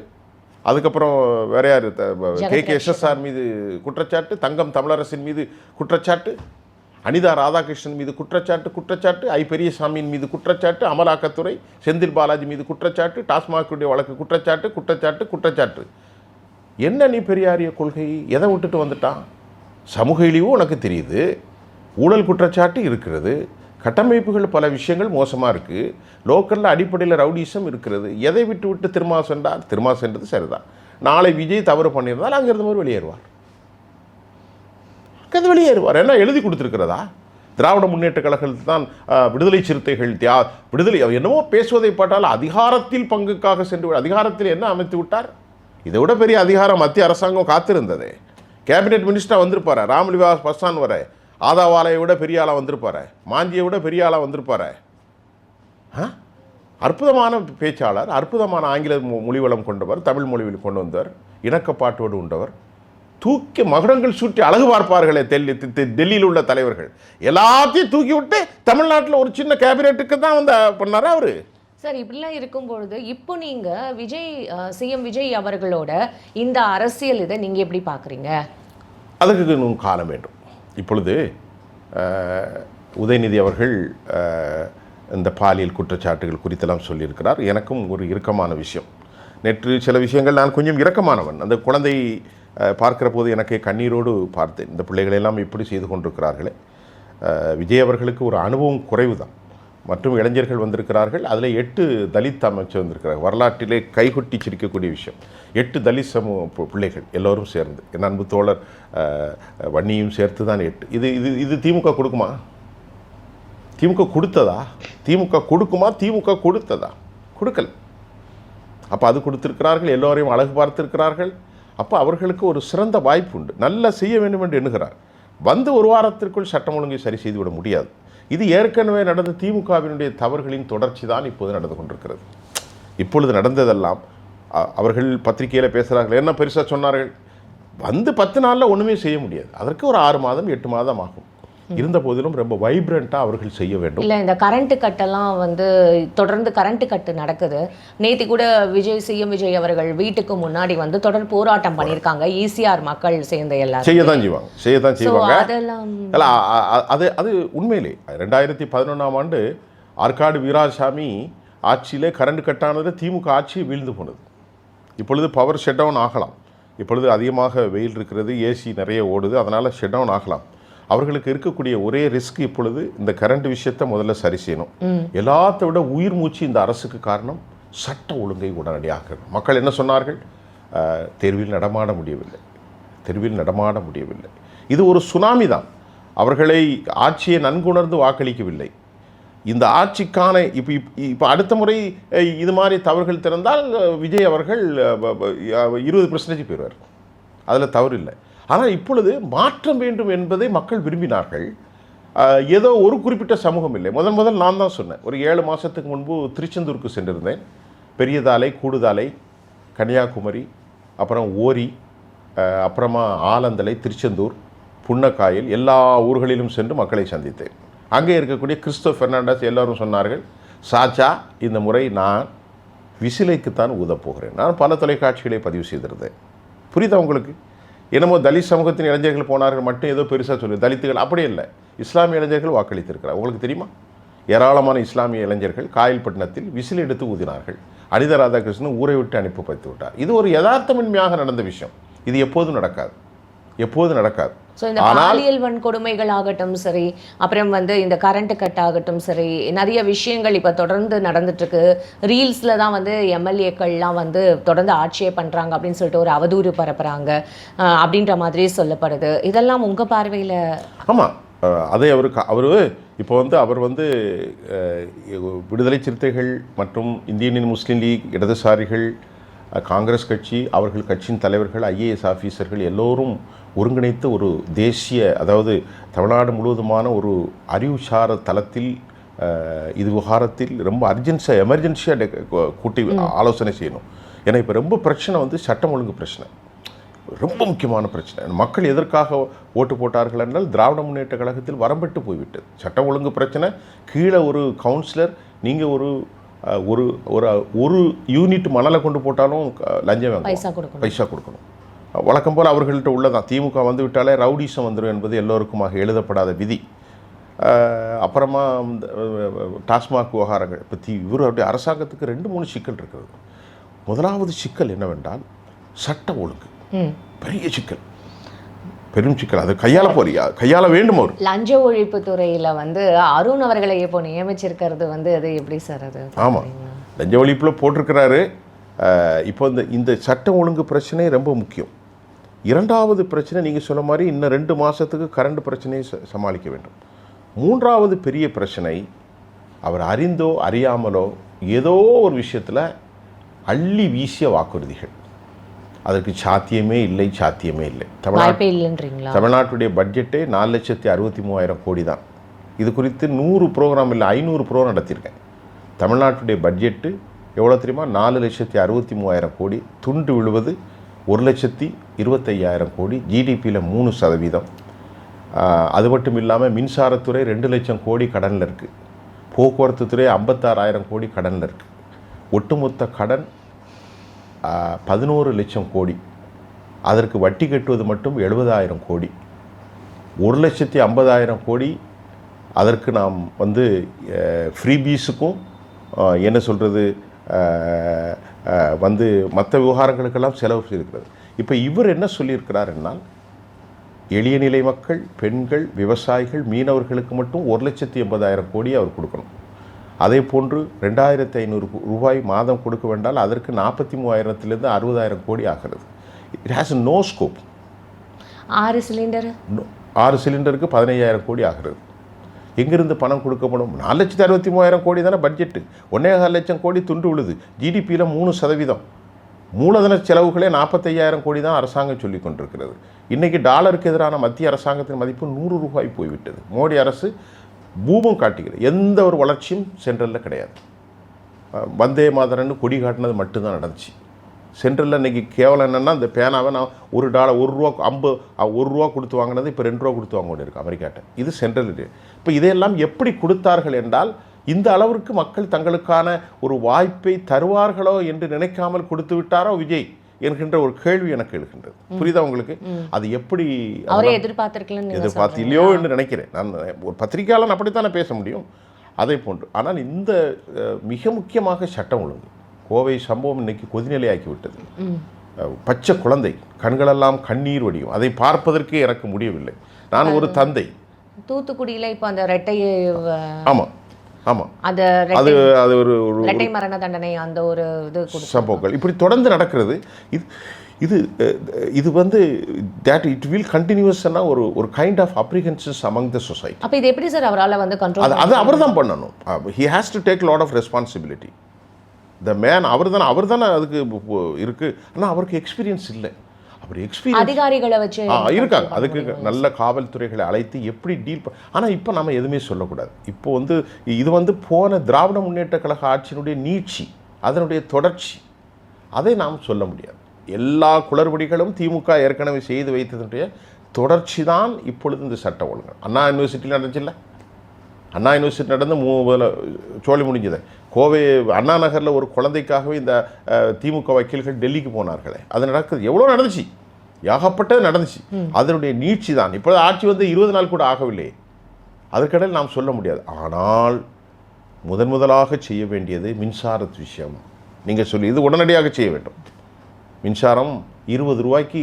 அதுக்கப்புறம் வேற யார், KK SSR மீது குற்றச்சாட்டு, தங்கம் தமிழரசின் மீது குற்றச்சாட்டு. அனிதா ராதாகிருஷ்ணன் மீது குற்றச்சாட்டு, ஐ பெரியசாமியின் மீது குற்றச்சாட்டு, அமலாக்கத்துறை, செந்தில் பாலாஜி மீது குற்றச்சாட்டு, டாஸ்மாகுடைய வழக்கு குற்றச்சாட்டு. என்ன நீ பெரியாரிய கொள்கை? எதை விட்டுட்டு வந்துட்டான்? சமூக இழிவு உனக்கு தெரியுது, ஊழல் குற்றச்சாட்டு இருக்கிறது, கட்டமைப்புகள் பல விஷயங்கள் மோசமாக இருக்குது, லோக்கலில் அடிப்படையில் ரவுடிசம் இருக்கிறது. எதை விட்டு திருமா சென்றது சரிதான். நாளை விஜய் தவறு பண்ணியிருந்தால் அங்கிருந்து மாதிரி வெளியேறுவார். என்ன எழுதி கொடுத்துருக்கிறதா? திராவிட முன்னேற்ற கழகத்தில் தான் விடுதலை சிறுத்தைகள் விடுதலை என்னமோ பேசுவதை பார்த்தால் அதிகாரத்தில் பங்குக்காக சென்று அதிகாரத்தில் என்ன அமைத்து விட்டார்? இதை விட பெரிய அதிகாரம் மத்திய அரசாங்கம் காத்திருந்ததே. கேபினெட் மினிஸ்டராக வந்திருப்பார், ராம்விலாஸ் பாஸ்வான் வர, ஆதாவாலையை விட பெரிய ஆளாக வந்திருப்பார், மாஞ்சியை விட பெரிய ஆளாக வந்திருப்பார். அற்புதமான பேச்சாளர், அற்புதமான ஆங்கில மொழிவளம் கொண்டவர், தமிழ் மொழியில் கொண்டு வந்தவர், இணக்கப்பாட்டோடு உண்டவர். தூக்கி மகுடங்கள் சூட்டி அழகு பார்ப்பார்களே டெல்லியில் உள்ள தலைவர்கள், எல்லாத்தையும் தூக்கி விட்டு தமிழ்நாட்டில் ஒரு சின்ன கேபினெட்டுக்கு தான் வந்து பண்ணாரா அவரு? சார், இப்படிலாம் இருக்கும்பொழுது இப்போ நீங்க சிஎம் விஜய் அவர்களோட இந்த அரசியல் இதை நீங்க எப்படி பார்க்குறீங்க? அதுக்கு இன்னும் காலம் வேண்டும். இப்பொழுது உதயநிதி அவர்கள் இந்த பாலியல் குற்றச்சாட்டுகள் குறித்தெல்லாம் சொல்லியிருக்கிறார். எனக்கும் ஒரு இறுக்கமான விஷயம். நேற்று சில விஷயங்கள் நான் கொஞ்சம் இரக்கமானவன். அந்த குழந்தை பார்க்கிற போது எனக்கு கண்ணீரோடு பார்த்தேன். இந்த பிள்ளைகளெல்லாம் இப்படி செய்து கொண்டிருக்கிறார்களே. விஜய் அவர்களுக்கு ஒரு அனுபவம் குறைவு தான். மற்றும் இளைஞர்கள் வந்திருக்கிறார்கள். அதில் 8 தலித் அமைச்சர் வந்திருக்கிறார்கள். வரலாற்றிலே கைகொட்டி சிரிக்கக்கூடிய விஷயம். 8 தலித் சமூக பிள்ளைகள் எல்லோரும் சேர்ந்து, என் அன்பு தோழர் வன்னியும் சேர்த்து தான் 8. இது இது இது திமுக கொடுக்குமா? திமுக கொடுத்ததா? திமுக கொடுக்குமா? திமுக கொடுத்ததா? கொடுக்கல. அப்போ அது கொடுத்திருக்கிறார்கள். எல்லோரையும் அழகு பார்த்திருக்கிறார்கள். அப்போ அவர்களுக்கு ஒரு சிறந்த வாய்ப்பு உண்டு. நல்லா செய்ய வேண்டும் என்று எண்ணுகிறார். வந்து ஒரு வாரத்திற்குள் சட்டம் ஒழுங்கை சரி செய்துவிட முடியாது. இது ஏற்கனவே நடந்த திமுகவினுடைய தவறுகளின் தொடர்ச்சி தான் இப்போது நடந்து கொண்டிருக்கிறது. இப்பொழுது நடந்ததெல்லாம் அவர்கள் பத்திரிகையில் பேசுகிறார்கள். என்ன பெருசாக சொன்னார்கள்? வந்து 10 நாளில் ஒன்றுமே செய்ய முடியாது. அதற்கு ஒரு 6 மாதம் 8 மாதம் ஆகும். இருந்த போதிலும் ரொம்ப வைப்ரண்ட்டாக அவர்கள் செய்ய வேண்டும். இல்லை, இந்த கரண்ட் கட்டெல்லாம் வந்து தொடர்ந்து கரண்ட் கட்டு நடக்குது. நேற்று கூட சிஎம் விஜய் அவர்கள் வீட்டுக்கு முன்னாடி வந்து தொடர் போராட்டம் பண்ணியிருக்காங்க. ஈசிஆர் மக்கள் சேர்ந்த எல்லாரும் செய்யதான் செய்வாங்க. அது உண்மையிலே 2011ஆம் ஆண்டு ஆற்காடு வீராசாமி ஆட்சியிலே கரண்ட் கட்டானது திமுக ஆட்சி வீழ்ந்து போனது. இப்பொழுது பவர் ஷட் டவுன் ஆகலாம். இப்பொழுது அதிகமாக வெயில் இருக்கிறது, ஏசி நிறைய ஓடுது, அதனால் ஷட் டவுன் ஆகலாம். அவர்களுக்கு இருக்கக்கூடிய ஒரே ரிஸ்க் இப்பொழுது இந்த கரண்ட் விஷயத்தை முதல்ல சரி செய்யணும். எல்லாத்த விட உயிர் மூச்சு இந்த அரசுக்கு காரணம் சட்ட ஒழுங்கை உடனடியாக. மக்கள் என்ன சொன்னார்கள்? தெருவில் நடமாட முடியவில்லை. இது ஒரு சுனாமி தான். அவர்களை ஆட்சியை நன்குணர்ந்து வாக்களிக்கவில்லை. இந்த ஆட்சிக்கான இப்போ அடுத்த முறை இது மாதிரி தவறுகள் திறந்தால் விஜய் அவர்கள் 20% போயிடுவார். அதில் தவறு இல்லை. ஆனால் இப்பொழுது மாற்றம் வேண்டும் என்பதை மக்கள் விரும்பினார்கள். ஏதோ ஒரு குறிப்பிட்ட சமூகம் இல்லை. முதல் நான் தான் சொன்னேன். ஒரு 7 மாதத்துக்கு முன்பு திருச்செந்தூருக்கு சென்றிருந்தேன். பெரியதாலை, கூடுதாலை, கன்னியாகுமரி, அப்புறம் ஓரி, அப்புறமா ஆலந்தலை, திருச்செந்தூர், புன்னக்காயல், எல்லா ஊர்களிலும் சென்று மக்களை சந்தித்தேன். அங்கே இருக்கக்கூடிய கிறிஸ்டோ பெர்னாண்டஸ் எல்லோரும் சொன்னார்கள், சாச்சா இந்த முறை நான் விசிலைக்குத்தான் ஊதப்போகிறேன். நான் பல தொலைக்காட்சிகளை பதிவு செய்திருந்தேன். புரியுதா உங்களுக்கு? என்னமோ தலித் சமூகத்தின் இளைஞர்கள் போனார்கள் மட்டும் ஏதோ பெருசாக சொல்லு. தலித்துகள் அப்படியே இல்லை. இஸ்லாமிய இளைஞர்கள் வாக்களித்திருக்கிறார். உங்களுக்கு தெரியுமா? ஏராளமான இஸ்லாமிய இளைஞர்கள் காயல்பட்டினத்தில் விசில் எடுத்து ஊதினார்கள். அனிதா ராதாகிருஷ்ணன் ஊரை விட்டு அனுப்பி வைத்து விட்டார். இது ஒரு யதார்த்தமின்மையாக நடந்த விஷயம். இது எப்போதும் நடக்காது. ஸோ இந்த பாலியல் வன்கொடுமைகள் ஆகட்டும் சரி, அப்புறம் வந்து இந்த கரண்ட் கட் ஆகட்டும் சரி, நிறைய விஷயங்கள் இப்போ தொடர்ந்து நடந்துட்டுருக்கு. ரீல்ஸில் தான் வந்து எம்எல்ஏக்கள்லாம் வந்து தொடர்ந்து ஆட்சியே பண்ணுறாங்க அப்படின்னு சொல்லிட்டு ஒரு அவதூறு பரப்புகிறாங்க அப்படின்ற மாதிரி சொல்லப்படுது. இதெல்லாம் உங்கள் பார்வையில்? ஆமாம், அதே அவர் இப்போ வந்து அவர் வந்து விடுதலை சிறுத்தைகள் மற்றும் இந்தியன் முஸ்லீம் லீக், இடதுசாரிகள், காங்கிரஸ் கட்சி, அவர்கள் கட்சியின் தலைவர்கள், ஐஏஎஸ் ஆஃபீஸர்கள் எல்லோரும் ஒருங்கிணைத்து ஒரு தேசிய, அதாவது தமிழ்நாடு முழுவதுமான ஒரு அறிவுசார தளத்தில் இது விவகாரத்தில் ரொம்ப எமர்ஜென்சியாக கூட்டி ஆலோசனை செய்யணும். ஏன்னா இப்போ ரொம்ப பிரச்சனை வந்து சட்டம் ஒழுங்கு பிரச்சனை, ரொம்ப முக்கியமான பிரச்சனை. மக்கள் எதற்காக ஓட்டு போட்டார்கள் என்றால் திராவிட முன்னேற்ற கழகத்தில் வரம்பட்டு போய்விட்டது. சட்டம் ஒழுங்கு பிரச்சனை. கீழே ஒரு கவுன்சிலர், நீங்கள் ஒரு யூனிட் மணலை கொண்டு போட்டாலும் லஞ்சம் வாங்க, பைசா கொடுக்கணும். வழக்கம் போல் அவர்கள்ட்ட உள்ளதான். திமுக வந்து விட்டாலே ரவுடிசம் வந்துடும் என்பது எல்லோருக்குமாக எழுதப்படாத விதி. அப்புறமா இந்த டாஸ்மாக் விவகாரங்கள் பற்றி இவருடைய அரசாங்கத்துக்கு 2-3 சிக்கல் இருக்கிறது. முதலாவது சிக்கல் என்னவென்றால் சட்ட ஒழுங்கு. பெரிய சிக்கல், பெரும் சிக்கல். அது கையாள வேண்டும். அவர் லஞ்ச ஒழிப்பு துறையில் வந்து அருண் அவர்களை இப்போ நியமிச்சிருக்கிறது வந்து அது எப்படி சார் அது? ஆமாம், லஞ்ச ஒழிப்பில் போட்டிருக்கிறாரு. இப்போ இந்த சட்ட ஒழுங்கு பிரச்சனை ரொம்ப முக்கியம். இரண்டாவது பிரச்சனை நீங்கள் சொன்ன மாதிரி இன்னும் 2 மாதத்துக்கு கரண்ட் பிரச்சனையை சமாளிக்க வேண்டும். மூன்றாவது பெரிய பிரச்சனை, அவர் அறிந்தோ அறியாமலோ ஏதோ ஒரு விஷயத்தில் அள்ளி வீசிய வாக்குறுதிகள். அதற்கு சாத்தியமே இல்லை. தமிழ்நாட்டுடைய பட்ஜெட்டே 4,63,000 கோடி தான். இது குறித்து 100 ப்ரோக்ராம் இல்லை 500 ப்ரோக்ராம் நடத்தியிருக்கேன். தமிழ்நாட்டுடைய பட்ஜெட்டு எவ்வளோ தெரியுமா? 4,63,000 கோடி. துண்டு விழுவது 1,25,000 கோடி. ஜிடிபியில் 3%. அது மட்டும் இல்லாமல் மின்சாரத்துறை 2 லட்சம் கோடி கடனில் இருக்குது. போக்குவரத்து துறை 56,000 கோடி கடனில் இருக்குது. ஒட்டுமொத்த கடன் 11 லட்சம் கோடி. அதற்கு வட்டி கட்டுவது மட்டும் 70,000 கோடி. 1,50,000 கோடி அதற்கு நாம் வந்து ஃப்ரீபீஸுக்கும் என்ன சொல்கிறது வந்து மற்ற விவகாரங்களுக்கெல்லாம் செலவு செய்திருக்கிறது. இப்போ இவர் என்ன சொல்லியிருக்கிறார் என்னால், எளிய நிலை மக்கள், பெண்கள், விவசாயிகள், மீனவர்களுக்கு மட்டும் 1,80,000 கோடி அவர் கொடுக்கணும். அதே போன்று 2,500 ரூபாய் மாதம் கொடுக்க வேண்டால் அதற்கு 43,000 60,000 கோடி ஆகிறது. It has no scope. 6 சிலிண்டருக்கு 15,000 கோடி ஆகிறது. எங்கிருந்து பணம் கொடுக்கப்படும்? 4,63,000 கோடி தானே பட்ஜெட்டு. 1,4 லட்சம் கோடி துண்டு விழுது. ஜிடிபியில் 3%. மூலதன செலவுகளே 45,000 கோடி தான் அரசாங்கம் சொல்லி கொண்டிருக்கிறது. இன்றைக்கி டாலருக்கு எதிரான மத்திய அரசாங்கத்தின் மதிப்பு 100 ரூபாய் போய்விட்டது. மோடி அரசு பூமும் காட்டுகிறது. எந்த ஒரு வளர்ச்சியும் சென்ட்ரலில் கிடையாது. வந்தே மாதரன்னு கொடி காட்டினது மட்டும்தான் நடந்துச்சு. சென்ட்ரலில் இன்றைக்கி கேவலம் என்னென்னா, இந்த பேனாவை நான் $1 ரூபா கொடுத்து வாங்கினது இப்போ 2 ரூபா கொடுத்து வாங்க கொண்டு இருக்கு அமெரிக்காட்ட. இது சென்ட்ரல். இப்போ இதையெல்லாம் எப்படி கொடுத்தார்கள் என்றால், இந்த அளவிற்கு மக்கள் தங்களுக்கான ஒரு வாய்ப்பை தருவார்களோ என்று நினைக்காமல் கொடுத்து விட்டாரோ விஜய் என்கின்ற ஒரு கேள்வி எனக்கு எழுகின்றது. புரியுதா உங்களுக்கு? அது எப்படி எதிர்பார்த்து இல்லையோ என்று நினைக்கிறேன். நான் ஒரு பத்திரிகையாளன் அப்படித்தானே பேச முடியும். அதை போன்று. ஆனால் இந்த மிக முக்கியமாக சட்டம் ஒழுங்கு கோவை சம்பவம் இன்னைக்கு கொதிநிலையாக்கி விட்டது. பச்சை குழந்தை கண்களெல்லாம் கண்ணீர் வடியும். அதை பார்ப்பதற்கு எனக்கு முடியவில்லை. நான் ஒரு தந்தை. தூத்துக்குடியில் இப்போ அந்த ரெட்டை, ஆமாம், அது ஒரு இரட்டை மரண தண்டனை, அந்த ஒரு இது சம்பவங்கள் இப்படி தொடர்ந்து நடக்கிறது. இது வந்து that it will continuousனா ஒரு kind of apprehensions among the society. அப்போ இது எப்படி சார் அவரால் வந்து கண்ட்ரோல்? அது அவர் தான் பண்ணணும். he has to take lot of responsibility. the man அவர் தானே அதுக்கு இருக்குது. ஆனால் அவருக்கு எக்ஸ்பீரியன்ஸ் இல்லை. அவர் எக்ஸ்பீரியன்ஸ் அதிகாரிகளை வச்சு இருக்காங்க. அதுக்கு நல்ல காவல்துறைகளை அழைத்து எப்படி டீல் ஆனால் இப்போ நம்ம எதுவுமே சொல்லக்கூடாது. இப்போ வந்து இது வந்து போன திராவிட முன்னேற்ற கழக ஆட்சியினுடைய நீட்சி, அதனுடைய தொடர்ச்சி. அதை நாம் சொல்ல முடியாது. எல்லா குளறுபடிகளும் திமுக ஏற்கனவே செய்து வைத்ததனுடைய தொடர்ச்சி தான் இப்பொழுது இந்த சட்ட ஒழுங்கு. அண்ணா யூனிவர்சிட்டியில் நடந்துச்சுல்ல, அண்ணா யூனிவர்சிட்டி நடந்து சோழி முடிஞ்சது. கோவை அண்ணா நகரில் ஒரு குழந்தைக்காகவே இந்த திமுக வக்கீல்கள் டெல்லிக்கு போனார்களே, அது நடக்குது. எவ்வளோ நடந்துச்சு, ஏகப்பட்டது நடந்துச்சு. அதனுடைய நீட்சி தான். இப்பொழுது ஆட்சி வந்து 20 நாள் கூட ஆகவில்லை. அதற்கிடையில் நாம் சொல்ல முடியாது. ஆனால் முதலாக செய்ய வேண்டியது மின்சார விஷயம். நீங்கள் சொல்லி இது உடனடியாக செய்ய வேண்டும். மின்சாரம் 20 ரூபாய்க்கு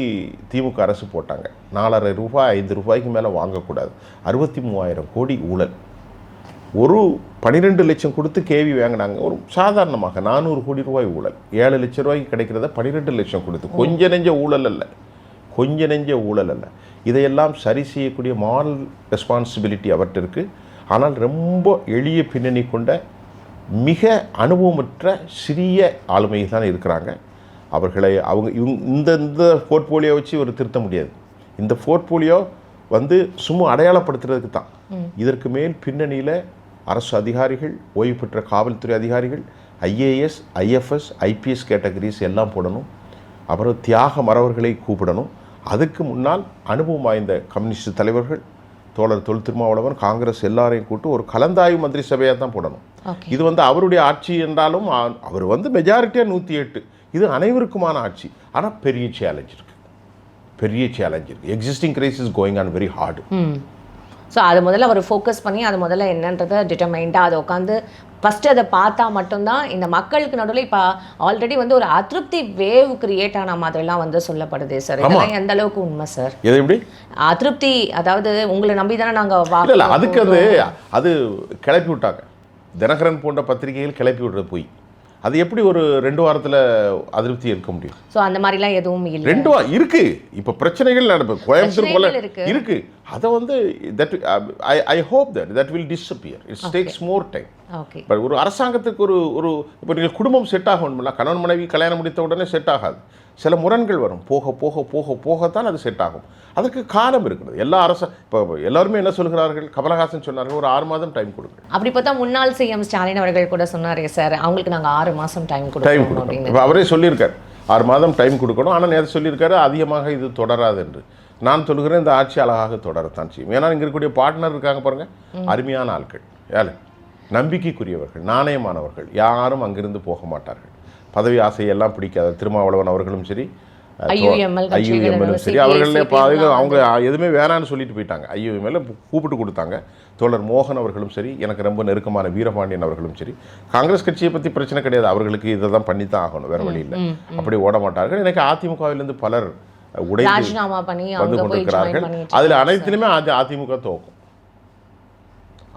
திமுக அரசு போட்டாங்க. 4,5 ரூபாய் 5 ரூபாய்க்கு மேலே வாங்கக்கூடாது. 63,000 கோடி ஊழல். ஒரு 12 லட்சம் கொடுத்து கேவி வாங்கினாங்க. ஒரு சாதாரணமாக 400 கோடி ரூபாய் ஊழல். 7 லட்சம் ரூபாய்க்கு கிடைக்கிறத 12 லட்சம் கொடுத்து. கொஞ்ச நெஞ்ச ஊழல் அல்ல. இதையெல்லாம் சரி செய்யக்கூடிய மாரல் ரெஸ்பான்சிபிலிட்டி அவர்கிட்ட இருக்குது. ஆனால் ரொம்ப எளிய பின்னணி கொண்ட மிக அனுபவமற்ற சிறிய ஆளுமை தான் இருக்கிறாங்க. அவர்களை இந்த போர்ட்போலியோ வச்சு ஒரு திருத்த முடியாது. இந்த போர்ட்போலியோ வந்து சும்மா அடையாளப்படுத்துறதுக்கு தான். இதற்கு மேல் பின்னணியில் அரசு அதிகாரிகள், ஓய்வு பெற்ற காவல்துறை அதிகாரிகள், IAS, IFS, IPS கேட்டகரிஸ் எல்லாம் போடணும். அப்புறம் தியாக மறவர்களை கூப்பிடணும். அதுக்கு முன்னால் அனுபவம் வாய்ந்த கம்யூனிஸ்ட் தலைவர்கள், தோழர் தொல் திருமாவளவன், காங்கிரஸ் எல்லாரையும் கூப்பிட்டு ஒரு கலந்தாய்வு மந்திரி சபையாக தான் போடணும். இது வந்து அவருடைய ஆட்சி என்றாலும் அவர் வந்து மெஜாரிட்டியாக 108. இது அனைவருக்குமான ஆட்சி. ஆனால் பெரிய சேலஞ்ச் இருக்குது. Existing crisis going on very hard. So அது முதல்ல அவர் ஃபோக்கஸ் பண்ணி அது முதல்ல என்னன்றதை டிட்டர்மைண்டாக அதை உட்காந்து ஃபஸ்ட்டு அதை பார்த்தா மட்டும்தான் இந்த மக்களுக்கு நடுவில் இப்போ ஆல்ரெடி வந்து ஒரு அதிருப்தி வேவ் கிரியேட் ஆன மாதிரிலாம் வந்து சொல்லப்படுது சார். இதெல்லாம் எந்த அளவுக்கு உண்மை சார்? எது எப்படி அதிருப்தி, அதாவது உங்களை நம்பி தானே நாங்கள் இல்லை அதுக்கு அது கிளப்பி விட்டாங்க. தினகரன் போன்ற பத்திரிகைகள் கிளப்பி விடுறது போய் அது எப்படி ஒரு 2 வாரத்தில் அதிருப்தி இருக்க முடியும்? ஸோ அந்த மாதிரிலாம் எதுவும் இல்லை. 2 வாரம் இருக்கு. இப்போ பிரச்சனைகள் நடப்பு கோயம்புத்தூர் போல இருக்கு. அதை வந்து that I hope that will disappear. It's tax more time. Okay. But ஒரு அரசாங்கத்துக்கு ஒரு இப்போ நீங்கள் குடும்பம் செட் ஆகணும்ல, கணவன் மனைவி கல்யாணம் முடித்த உடனே செட் ஆகாது. சில முரண்கள் வரும். போக போக போக போகத்தான் அது செட் ஆகும். அதுக்கு காலம் இருக்கிறது. எல்லா இப்போ எல்லாருமே என்ன சொல்கிறார்கள்? கமலஹாசன் சொன்னார்கள் ஒரு 6 மாதம் டைம் கொடுங்க. அப்படி பார்த்தா முன்னாள் சிஎம் ஸ்டாலின் அவர்கள் கூட சொன்னாரே சார், அவங்களுக்கு நாங்கள் 6 மாதம் டைம் கொடுக்கணும். இப்போ அவரே சொல்லியிருக்காரு 6 மாதம் டைம் கொடுக்கணும். ஆனால் நேற்று சொல்லியிருக்காரு அதிகமாக இது தொடராது என்று. நான் சொல்கிறேன் இந்த ஆட்சி அழகாக தொடரத்தான் செய்யும். ஏன்னா இங்கே இருக்கக்கூடிய பார்ட்னர் இருக்காங்க பாருங்க, அருமையான ஆட்கள், ஏழை நம்பிக்கைக்குரியவர்கள், நாணயமானவர்கள். யாரும் அங்கிருந்து போக மாட்டார்கள். பதவி ஆசையெல்லாம் பிடிக்காத திருமாவளவன் அவர்களும் சரி, ஐயுஎம்எல்லும் சரி, அவர்களே அவங்க எதுவுமே வேணான்னு சொல்லிட்டு போயிட்டாங்க. ஐயுஎம்எல் கூப்பிட்டு கொடுத்தாங்க. தோழர் மோகன் அவர்களும் சரி, எனக்கு ரொம்ப நெருக்கமான வீரபாண்டியன் அவர்களும் சரி. காங்கிரஸ் கட்சியை பற்றி பிரச்சனை கிடையாது, அவர்களுக்கு இதை தான் பண்ணித்தான் ஆகணும், வேற வழி இல்லை. அப்படி ஓட மாட்டார்கள். எனக்கு அதிமுகவிலிருந்து பலர் உடைந்து வந்து கொண்டிருக்கிறார்கள். அதில் அனைத்திலுமே அதிமுக தோக்கும்.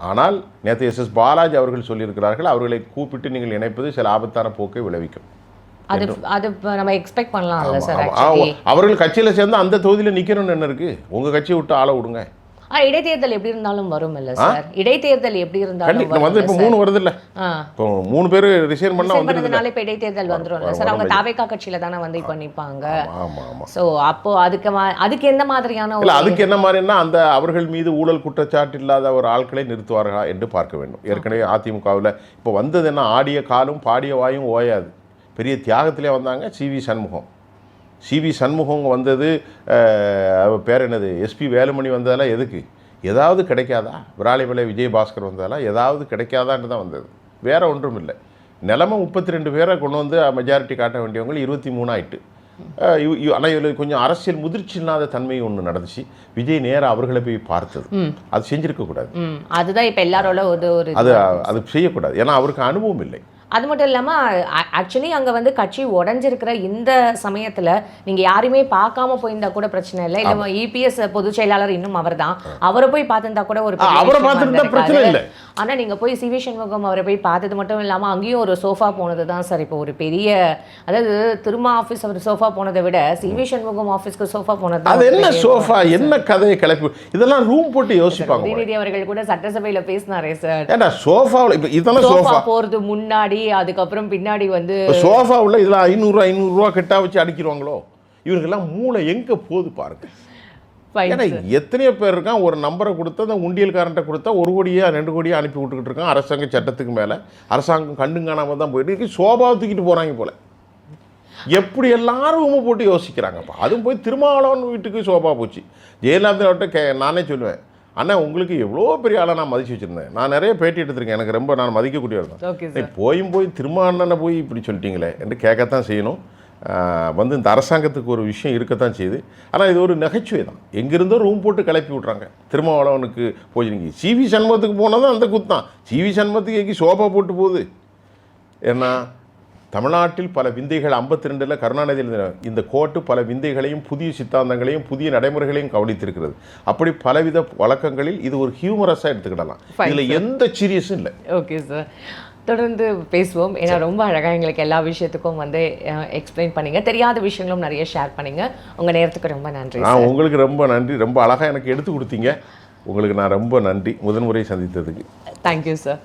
ஆனால் நேற்று எஸ் பாலாஜி அவர்கள் சொல்லியிருக்கிறார்கள், அவர்களை கூப்பிட்டு நீங்கள் இணைப்பது சில ஆபத்தான போக்கை விளைவிக்கும். அது நம்ம எக்ஸ்பெக்ட் பண்ணலாம்ல சார். அவர்கள் கட்சியில் சேர்ந்து அந்த தொகுதியில் நிற்கணும்னு என்ன இருக்கு? உங்க கட்சியை விட்டு ஆள விடுங்க. இடைத்தேர்தல் எப்படி இருந்தாலும் வரும் இல்ல சார்? இடைத்தேர்தல் எப்படி இருந்தாலும் வந்து இப்போ 3 வருது இல்ல, இப்போ 3 பேர் ரிசைன் பண்ணா வந்ததுனால இப்போ இடைத்தேர்தல் வந்துரும்ல சார். அவங்க தாவேகா கட்சியில தானே வந்து இப்போ நிப்பாங்க. சோ அப்போ அதுக்கு எந்த மாதிரியான இல்ல அதுக்கு என்ன மாதிரின்னா அந்த அவர்கள் மீது ஊழல் குற்றச்சாட்டு இல்லாத ஒரு ஆட்களை நிறுத்துவார்களா என்று பார்க்க வேண்டும். ஏற்கனவே அதிமுகவில் இப்போ வந்தது என்ன, ஆடிய காலும் பாடிய வாயும் ஓயாது. பெரிய தியாகத்திலே வந்தாங்க. சிவி சண்முகம் வந்தது, பேர் என்னது, எஸ்பி வேலுமணி வந்ததெல்லாம் எதுக்கு? ஏதாவது கிடைக்காதா? விராலிமலை விஜயபாஸ்கர் வந்ததெல்லாம் ஏதாவது கிடைக்காதான்னு தான் வந்தது, வேற ஒன்றும் இல்லை. நிலைமை 32 பேரை கொண்டு வந்து மெஜாரிட்டி காட்ட வேண்டியவங்க 23 ஆயிட்டு. ஆனால் இதில் கொஞ்சம் அரசியல் முதிர்ச்சி இல்லாத தன்மை ஒன்று நடந்துச்சு. விஜய் நேராக அவர்களை போய் பார்த்தது, அது செஞ்சிருக்கக்கூடாது. அதுதான் இப்போ எல்லாரோட அது செய்யக்கூடாது. ஏன்னா அவருக்கு அனுபவம் இல்லை. அது மட்டும் இல்லாமல் ஆக்சுவலி அங்கே வந்து கட்சி உடஞ்சிருக்கிற இந்த சமயத்தில் நீங்கள் யாரையுமே பார்க்காம போயிருந்தா கூட பிரச்சனை இல்லை. இல்லை இபிஎஸ் பொதுச் செயலாளர் இன்னும் அவர் தான், அவரை போய் பார்த்துருந்தா கூட ஒரு பிரச்சனை இல்லை. ஆனால் நீங்கள் போய் சிவி சண்முகம் அவரை போய் பார்த்தது மட்டும் இல்லாமல் அங்கேயும் ஒரு சோஃபா போனது தான் சார். இப்போ ஒரு பெரிய, அதாவது திருமா ஆஃபீஸ் அவர் சோஃபா போனதை விட சிவி சண்முகம் ஆஃபீஸ்க்கு சோஃபா போனது அது என்ன சோஃபா, என்ன கதையை கிளப்பி இதெல்லாம் ரூம் போட்டு யோசிப்பாங்க. உதயநிதி அவர்கள் கூட சட்டசபையில் பேசினாரே சார், ஏன்னா சோஃபாவில் இதெல்லாம் சோஃபா போகிறது முன்னாடி அதுக்கப்புறம் பின்னாடி வந்து சோஃபா உள்ள இதில் 500 கிட்ட வச்சு அடிக்கிறவாங்களோ. இவருக்கெல்லாம் மூளை எங்கே போகுது பாருங்க. ஏன்னா எத்தனையோ பேர் இருக்கான், ஒரு நம்பரை கொடுத்து அந்த உண்டியல்காரன்ட்ட கொடுத்தா 1 கோடியா 2 கோடியா அனுப்பி விட்டுக்கிட்டு இருக்கான். அரசாங்க சட்டத்துக்கு மேலே அரசாங்கம் கண்டுங்கானாம தான் போயிட்டு இருக்கு. சோபாவை தூக்கிட்டு போகிறாங்க போல. எப்படி எல்லாரும் ரூமை போட்டு யோசிக்கிறாங்கப்பா. அதுவும் போய் திருமாவளவன் வீட்டுக்கு சோபா போச்சு. ஜெயலலிதாவிட்ட நானே சொல்லுவேன், அண்ணா உங்களுக்கு எவ்வளோ பெரிய ஆளாக நான் மதிச்சு வச்சுருந்தேன். நான் நிறைய பேட்டி எடுத்திருக்கேன், எனக்கு ரொம்ப நான் மதிக்கக்கூடியவர் தான். போய் திருமாவளவனை போய் இப்படி சொல்லிட்டீங்களே என்று கேட்கத்தான் செய்யணும். வந்து இந்த அரசாங்கத்துக்கு ஒரு விஷயம் இருக்கத்தான் செய்யுது. ஆனால் இது ஒரு நகைச்சுவை தான். எங்கிருந்தோ ரூம் போட்டு கிளப்பி விட்றாங்க. திருமாவளவனுக்கு போய் நீங்கள் சிவி சண்முகத்துக்கு போனால் தான் அந்த குத்தான். சிவி சண்முகத்துக்கு எங்கே சோபா போட்டு போகுது. ஏன்னா தமிழ்நாட்டில் பல விந்தைகள் 52 கருணாநிதியில் இந்த கோட்டு பல விந்தைகளையும் புதிய சித்தாந்தங்களையும் புதிய நடைமுறைகளையும் கவனித்திருக்கிறது. அப்படி பலவித வழக்கங்களில் இது ஒரு ஹியூமரஸாக எடுத்துக்கிடலாம். இதில் எந்த சீரியஸும் இல்லை. ஓகே சார், தொடர்ந்து பேசுவோம். ஏன்னா ரொம்ப அழகாக எங்களுக்கு எல்லா விஷயத்துக்கும் வந்து எக்ஸ்பிளைன் பண்ணிங்க, தெரியாத விஷயங்களும் நிறைய ஷேர் பண்ணிங்க. உங்கள் நேரத்துக்கு ரொம்ப நன்றி. உங்களுக்கு ரொம்ப நன்றி. ரொம்ப அழகாக எனக்கு எடுத்து கொடுத்தீங்க. உங்களுக்கு நான் ரொம்ப நன்றி முதன்முறை சந்தித்ததுக்கு. Thank you sir.